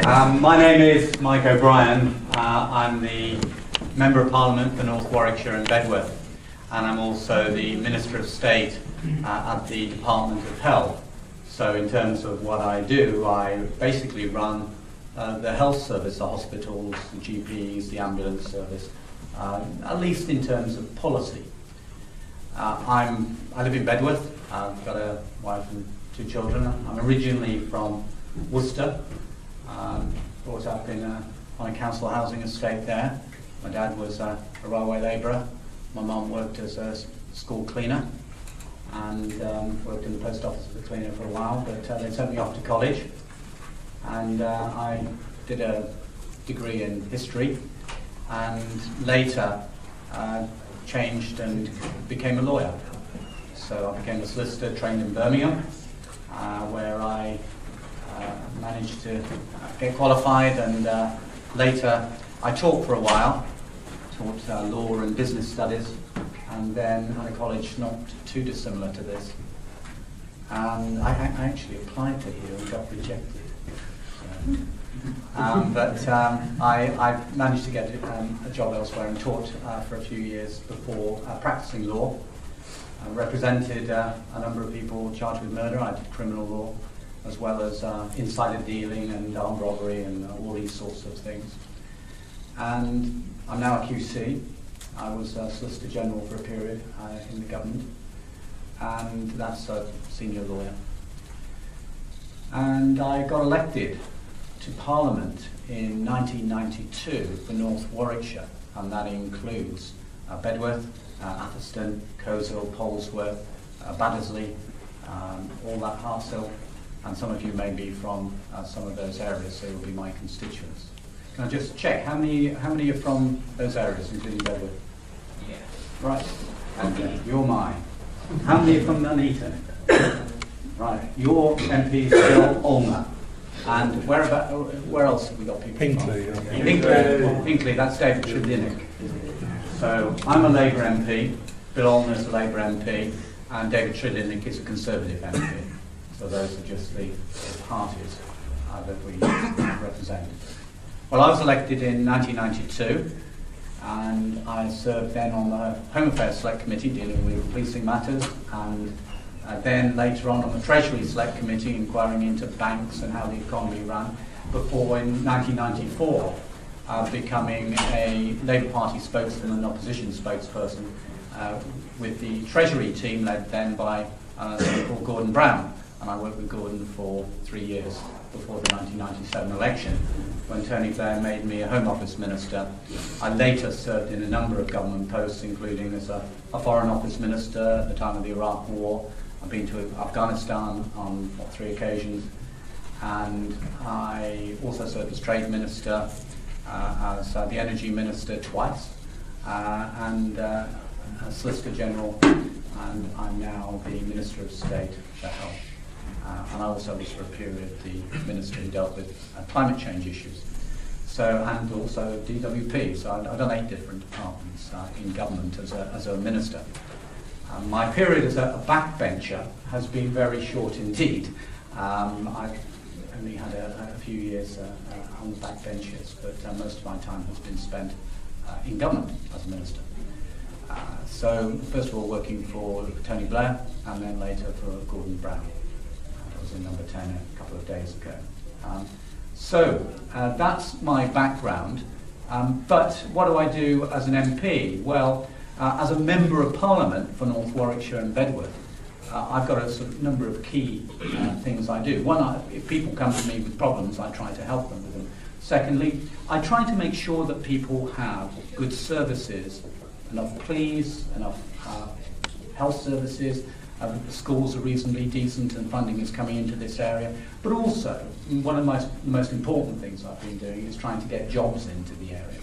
My name is Mike O'Brien. I'm the Member of Parliament for North Warwickshire and Bedworth, and I'm also the Minister of State at the Department of Health. So in terms of what I do, I basically run the health service, the hospitals, the GPs, the ambulance service, at least in terms of policy. I live in Bedworth. I've got a wife and 2 children. I'm originally from Worcester, brought up on a council housing estate there. My dad was a railway labourer. My mum worked as a school cleaner and worked in the post office as a cleaner for a while, but they sent me off to college, and I did a degree in history, and later changed and became a lawyer. So I became a solicitor, trained in Birmingham, where I managed to get qualified, and later I taught for a while, taught law and business studies, and then at a college not too dissimilar to this. And I actually applied to here and got rejected. I managed to get a job elsewhere and taught for a few years before practicing law. I represented a number of people charged with murder. I did criminal law, as well as insider dealing and armed robbery and all these sorts of things. And I'm now a QC. I was Solicitor General for a period in the government, and that's a senior lawyer. And I got elected to Parliament in 1992 for North Warwickshire, and that includes Bedworth, Atherstone, Coleshill, Polesworth, Baddesley, all that Hartshill, and some of you may be from some of those areas, so you'll be my constituents. Can I just check, how many are from those areas, including Bedworth? Yeah. Right, okay, you're mine. How many are from Nuneaton? Right, your MP is still Ulmer. And where else have we got people Hinkley. from? Hinkley, that's David Tredinnick. So I'm a Labour MP, Bill Ulmer's a Labour MP, and David Tredinnick is a Conservative MP. So those are just the parties that we represent. Well, I was elected in 1992, and I served then on the Home Affairs Select Committee dealing with policing matters, and then later on the Treasury Select Committee inquiring into banks and how the economy ran, before in 1994 becoming a Labour Party spokesman and opposition spokesperson with the Treasury team led then by someone called Gordon Brown. And I worked with Gordon for 3 years before the 1997 election, when Tony Blair made me a Home Office Minister. I later served in a number of government posts, including as a Foreign Office Minister at the time of the Iraq War. I've been to Afghanistan on 3 occasions, and I also served as Trade Minister, as the Energy Minister twice, and as Solicitor General, and I'm now the Minister of State for Health. And I also was for a period the Minister who dealt with climate change issues. So, and also DWP, so I've done 8 different departments in government as a Minister. My period as a backbencher has been very short indeed. I've only had a few years on the backbenches, but most of my time has been spent in government as a Minister. So first of all working for Tony Blair, and then later for Gordon Brown. I was in Number 10 a couple of days ago. So that's my background. But what do I do as an MP? Well, as a Member of Parliament for North Warwickshire and Bedworth, I've got a sort of number of key things I do. One, if people come to me with problems, I try to help them with them. Secondly, I try to make sure that people have good services, enough police, enough health services, the schools are reasonably decent and funding is coming into this area. But also, one of the most important things I've been doing is trying to get jobs into the area.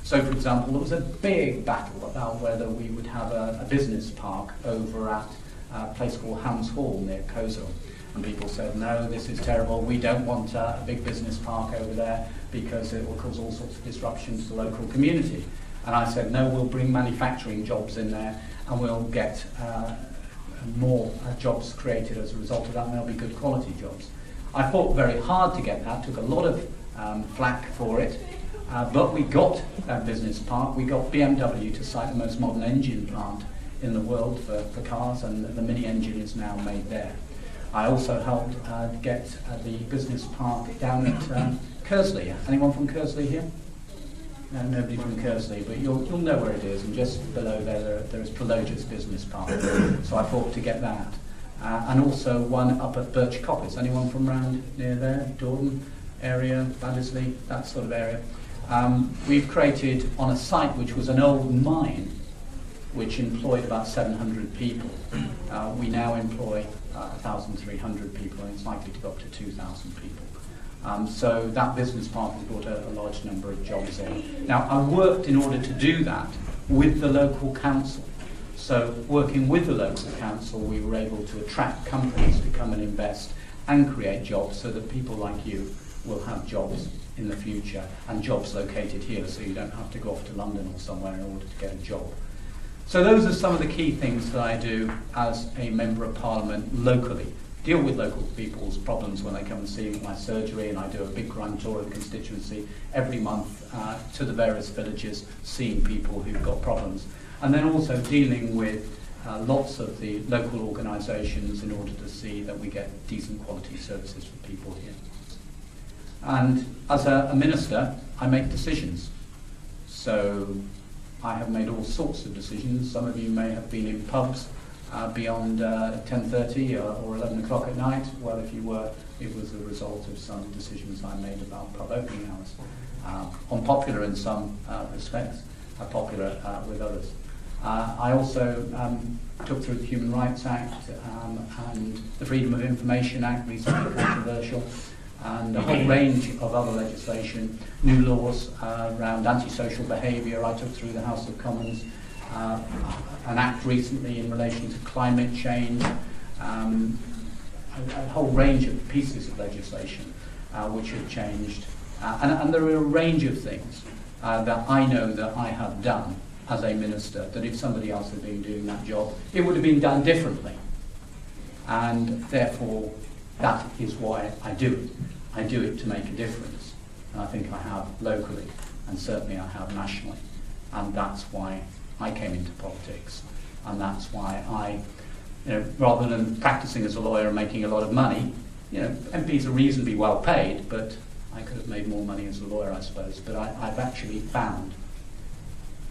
So, for example, there was a big battle about whether we would have a business park over at a place called Hams Hall near Coleshill. And people said, no, this is terrible, we don't want a big business park over there because it will cause all sorts of disruption to the local community. And I said, no, we'll bring manufacturing jobs in there and we'll get more jobs created as a result of that, and they'll be good quality jobs. I fought very hard to get that, took a lot of flack for it. But we got that business park. We got BMW to site the most modern engine plant in the world for cars, and the Mini engine is now made there. I also helped get the business park down at Kersley. Anyone from Kersley here? No, nobody from Kersley, but you'll know where it is, and just below there is Prologus Business Park. So I fought to get that. And also one up at Birch Coppice. Anyone from around near there? Dordon area, Baddesley, that sort of area. We've created, on a site which was an old mine, which employed about 700 people. We now employ 1,300 people, and it's likely to go up to 2,000 people. So that business park has brought a large number of jobs in. Now, I worked in order to do that with the local council. So working with the local council, we were able to attract companies to come and invest and create jobs so that people like you will have jobs in the future, and jobs located here, so you don't have to go off to London or somewhere in order to get a job. So those are some of the key things that I do as a Member of Parliament locally. Deal with local people's problems when they come and see my surgery, and I do a big grand tour of the constituency every month to the various villages, seeing people who've got problems. And then also dealing with lots of the local organisations in order to see that we get decent quality services for people here. And as a minister, I make decisions. So I have made all sorts of decisions. Some of you may have been in pubs beyond 10:30 or 11 o'clock at night. Well, if you were, it was a result of some decisions I made about pub opening hours. Unpopular in some respects, popular with others. I also took through the Human Rights Act and the Freedom of Information Act, recently controversial, and a whole range of other legislation, new laws around antisocial behaviour. I took through the House of Commons an act recently in relation to climate change, a whole range of pieces of legislation which have changed. And there are a range of things that I know that I have done as a minister, that if somebody else had been doing that job, it would have been done differently. And therefore, that is why I do it. I do it to make a difference. And I think I have locally, and certainly I have nationally. And that's why I came into politics. And that's why I, rather than practicing as a lawyer and making a lot of money, MPs are reasonably well paid, but I could have made more money as a lawyer, I suppose. But I've actually found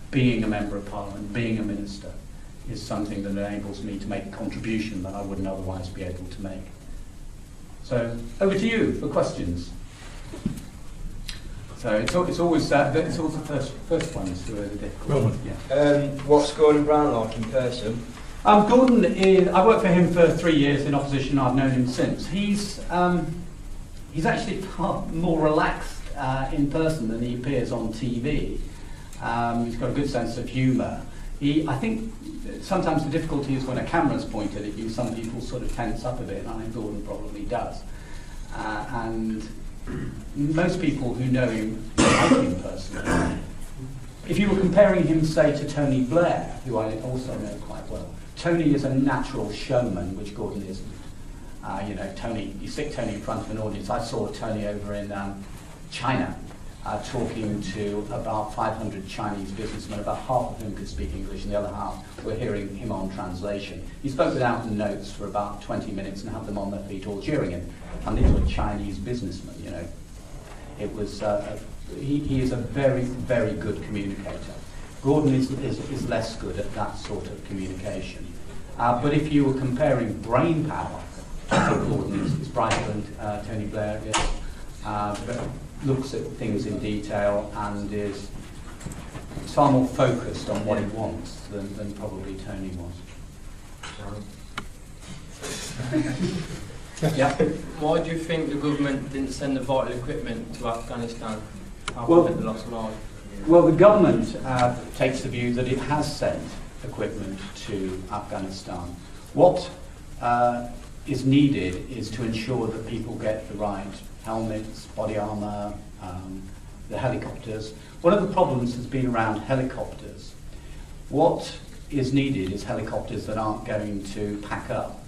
being a Member of Parliament, being a minister, is something that enables me to make a contribution that I wouldn't otherwise be able to make. So, over to you for questions. So it's always the first ones who are the difficult. Yeah. What's Gordon Brown like in person? Gordon is. I worked for him for 3 years in opposition. I've known him since. He's actually far more relaxed in person than he appears on TV. He's got a good sense of humour. I think sometimes the difficulty is when a camera's pointed at you, some people sort of tense up a bit, and I think Gordon probably does. And most people who know him like him personally. If you were comparing him, say, to Tony Blair, who I also know quite well, Tony is a natural showman, which Gordon isn't. Tony, you stick Tony in front of an audience. I saw Tony over in China, talking to about 500 Chinese businessmen, about half of whom could speak English and the other half were hearing him on translation. He spoke without notes for about 20 minutes and had them on their feet all cheering him. And these were Chinese businessmen, It was, he is a very, very good communicator. Gordon is less good at that sort of communication. But if you were comparing brain power, I think Gordon is brighter than Tony Blair is. Looks at things in detail and is far more focused on what he wants than probably Tony was. Yeah. Why do you think the government didn't send the vital equipment to Afghanistan after the lost lives? Well, the government takes the view that it has sent equipment to Afghanistan. What is needed is to ensure that people get the right helmets, body armour, the helicopters. One of the problems has been around helicopters. What is needed is helicopters that aren't going to pack up